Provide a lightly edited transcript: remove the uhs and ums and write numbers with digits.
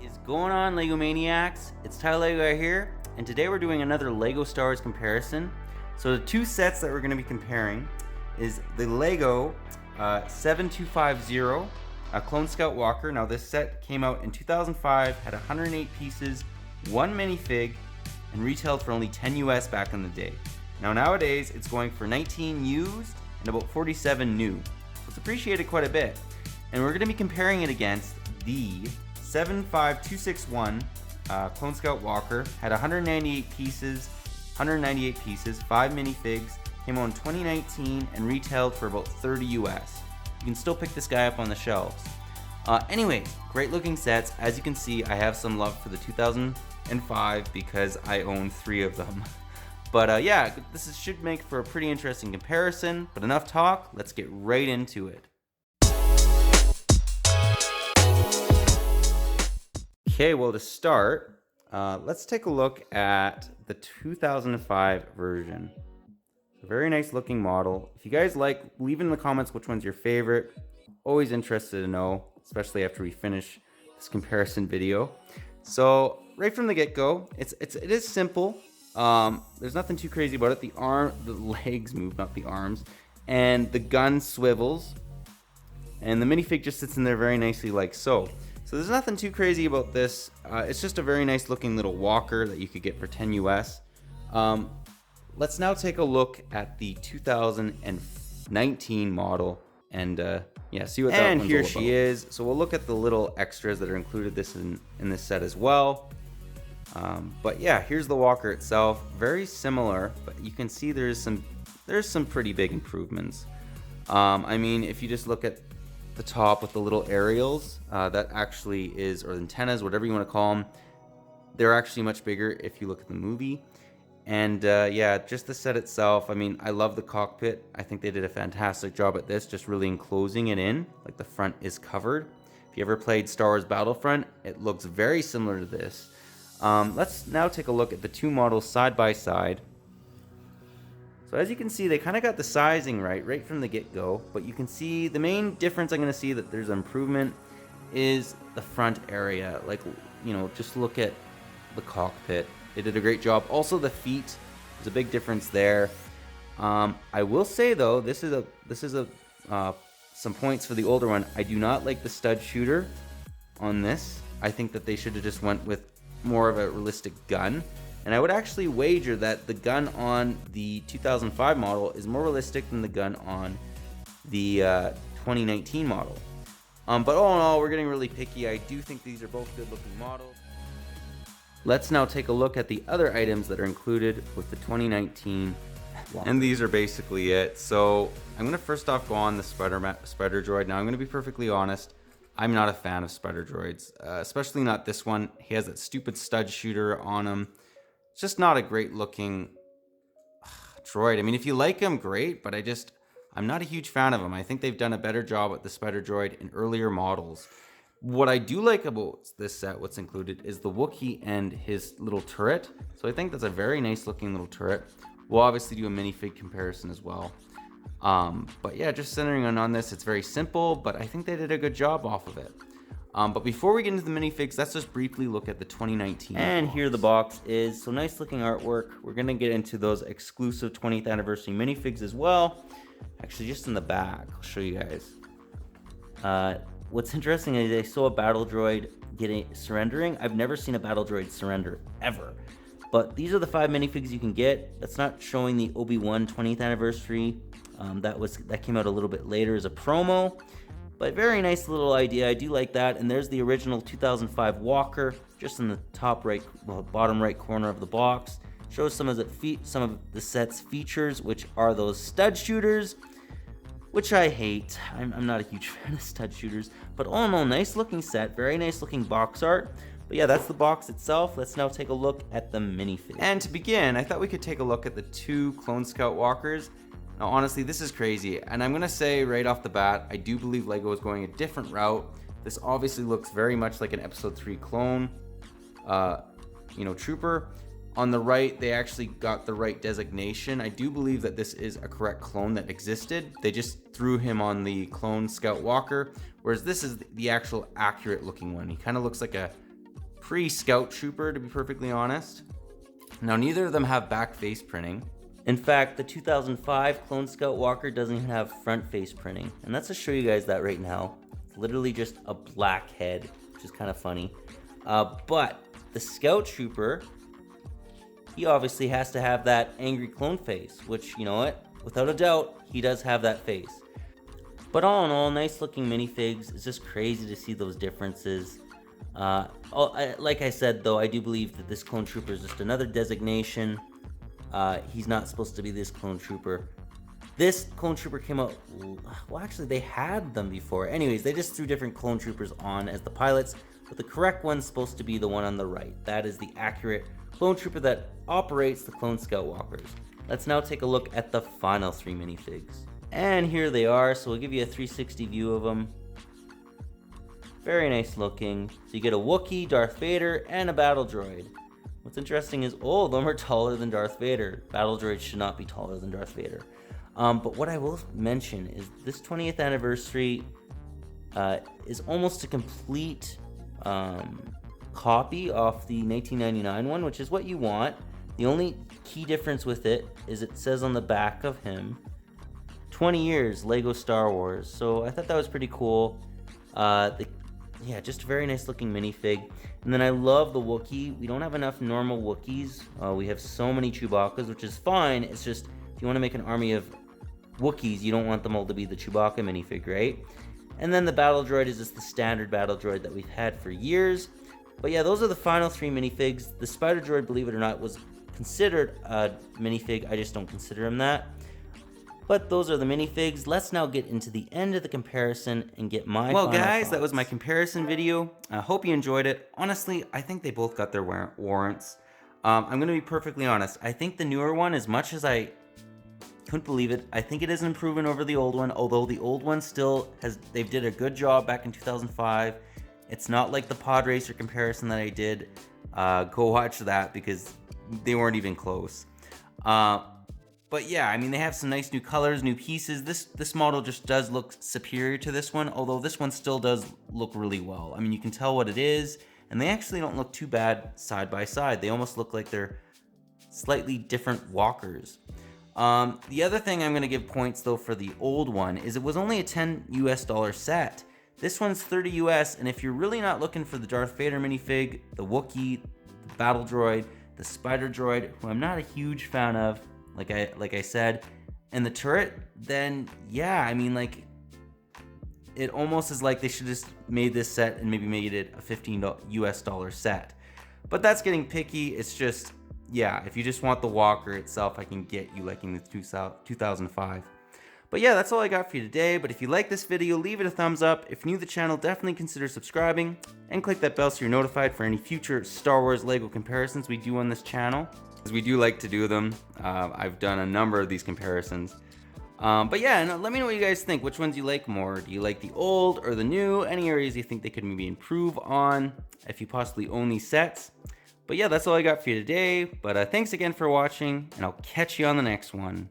Is going on, Lego Maniacs? It's Tyler Lego here, and today we're doing another Lego Star Wars comparison. So the two sets that we're going to be comparing is the Lego 7250 Clone Scout Walker. Now this set came out in 2005, had 108 pieces, one minifig, and retailed for only 10 US back in the day. Now nowadays it's going for 19 used and about 47 new. So it's appreciated quite a bit. And we're going to be comparing it against the 75261 Clone Scout Walker. Had 198 pieces, 5 minifigs, came out in 2019 and retailed for about 30 US. You can still pick this guy up on the shelves. Anyway, great looking sets. As you can see, I have some love for the 2005 because I own 3 of them. But yeah, should make for a pretty interesting comparison. But enough talk, let's get right into it. Okay, well to start, let's take a look at the 2005 version. It's a very nice looking model. If you guys like, leave in the comments which one's your favorite. Always interested to know, especially after we finish this comparison video. So right from the get-go, it is simple. There's nothing too crazy about it. The legs move, not the arms, and the gun swivels, and the minifig just sits in there very nicely like so. So there's nothing too crazy about this. It's just a very nice looking little walker that you could get for 10 US. Let's now take a look at the 2019 model and yeah, see what that one's all about. And here she is. So we'll look at the little extras that are included in this set as well. But yeah, here's the walker itself. Very similar, but you can see there's some pretty big improvements. I mean, if you just look at the top with the little aerials, that actually is, or antennas, whatever you want to call them, they're actually much bigger if you look at the movie. And yeah, just the set itself, I mean, I love the cockpit. I think they did a fantastic job at this, just really enclosing it in, like the front is covered. If you ever played Star Wars Battlefront, it looks very similar to this. Let's now take a look at the two models side by side. So as you can see, they kind of got the sizing right from the get-go, but you can see the main difference I'm going to see that there's an improvement is the front area. Like, you know, just look at the cockpit. They did a great job. Also the feet, there's a big difference there. I will say though, this is some points for the older one. I do not like the stud shooter on this. I think that they should have just went with more of a realistic gun. And I would actually wager that the gun on the 2005 model is more realistic than the gun on the 2019 model. But all in all, we're getting really picky. I do think these are both good looking models. Let's now take a look at the other items that are included with the 2019. And these are basically it. So I'm going to first off go on the spider droid. Now I'm going to be perfectly honest. I'm not a fan of spider droids, especially not this one. He has that stupid stud shooter on him. It's just not a great looking droid. I mean, if you like him, great, but I'm not a huge fan of him. I think they've done a better job with the spider droid in earlier models. What I do like about this set, what's included, is the Wookiee and his little turret. So I think that's a very nice looking little turret. We'll obviously do a minifig comparison as well. But yeah, just centering on this, it's very simple, but I think they did a good job off of it. But before we get into the minifigs, let's just briefly look at the 2019. And here the box is. So nice looking artwork. We're going to get into those exclusive 20th anniversary minifigs as well. Actually, just in the back, I'll show you guys. What's interesting is I saw a battle droid surrendering. I've never seen a battle droid surrender, ever. But these are the 5 minifigs you can get. That's not showing the Obi-Wan 20th anniversary. That came out a little bit later as a promo. But very nice little idea. I do like that. And there's the original 2005 Walker, just in the bottom right corner of the box. Shows some of the set's features, which are those stud shooters, which I hate. I'm not a huge fan of stud shooters. But all in all, nice looking set, very nice looking box art. But yeah, that's the box itself. Let's now take a look at the minifig. And to begin, I thought we could take a look at the 2 Clone Scout Walkers. Now, honestly, this is crazy, and I'm gonna say right off the bat, I do believe Lego is going a different route. This obviously looks very much like an Episode 3 clone, trooper. On the right, they actually got the right designation. I do believe that this is a correct clone that existed. They just threw him on the Clone Scout Walker, whereas this is the actual accurate looking one. He kind of looks like a pre-Scout Trooper, to be perfectly honest. Now, neither of them have back face printing. In fact, the 2005 Clone Scout Walker doesn't even have front face printing. And let's just show you guys that right now. It's literally just a black head, which is kind of funny. But the Scout Trooper, he obviously has to have that angry clone face, which, you know what? Without a doubt, he does have that face. But all in all, nice looking minifigs. It's just crazy to see those differences. Like I said, though, I do believe that this Clone Trooper is just another designation. He's not supposed to be this Clone Trooper. This Clone Trooper came out... Well, actually, they had them before. Anyways, they just threw different Clone Troopers on as the pilots, but the correct one's supposed to be the one on the right. That is the accurate Clone Trooper that operates the Clone Scout Walkers. Let's now take a look at the final 3 minifigs. And here they are, so we'll give you a 360 view of them. Very nice looking. So you get a Wookiee, Darth Vader, and a battle droid. What's interesting is all of them are taller than Darth Vader. Battle droids should not be taller than Darth Vader. But what I will mention is this 20th anniversary is almost a complete copy of the 1999 one, which is what you want. The only key difference with it is it says on the back of him, 20 years, Lego Star Wars. So I thought that was pretty cool. Yeah, just a very nice looking minifig. And then I love the Wookiee. We don't have enough normal Wookiees. We have so many Chewbacca's, which is fine. It's just, if you want to make an army of Wookiees, you don't want them all to be the Chewbacca minifig, right? And then the battle droid is just the standard battle droid that we've had for years. But yeah, those are the final 3 minifigs. The Spider Droid, believe it or not, was considered a minifig. I just don't consider him that. But those are the minifigs. Let's now get into the end of the comparison and get my final thoughts. That was my comparison video. I hope you enjoyed it. Honestly, I think they both got their warrants. I'm going to be perfectly honest. I think the newer one, as much as I couldn't believe it, I think it is an improvement over the old one, although the old one still has, they did a good job back in 2005. It's not like the Pod Racer comparison that I did. Go watch that because they weren't even close. But yeah, I mean, they have some nice new colors, new pieces. This model just does look superior to this one, although this one still does look really well. I mean, you can tell what it is, and they actually don't look too bad side by side. They almost look like they're slightly different walkers. The other thing I'm going to give points, though, for the old one is it was only a $10 US set. This one's 30 US, and if you're really not looking for the Darth Vader minifig, the Wookiee, the battle droid, the spider droid, who I'm not a huge fan of, like I said, and the turret, then yeah, I mean, like, it almost is like they should just made this set and maybe made it a $15 US set. But that's getting picky. It's just, yeah, if you just want the walker itself, I can get you liking the 2005. But yeah, that's all I got for you today. But if you like this video, leave it a thumbs up. If you're new to the channel, definitely consider subscribing and click that bell so you're notified for any future Star Wars Lego comparisons we do on this channel, because we do like to do them. I've done a number of these comparisons. But yeah, and let me know what you guys think. Which ones you like more? Do you like the old or the new? Any areas you think they could maybe improve on if you possibly own these sets? But yeah, that's all I got for you today. But thanks again for watching, and I'll catch you on the next one.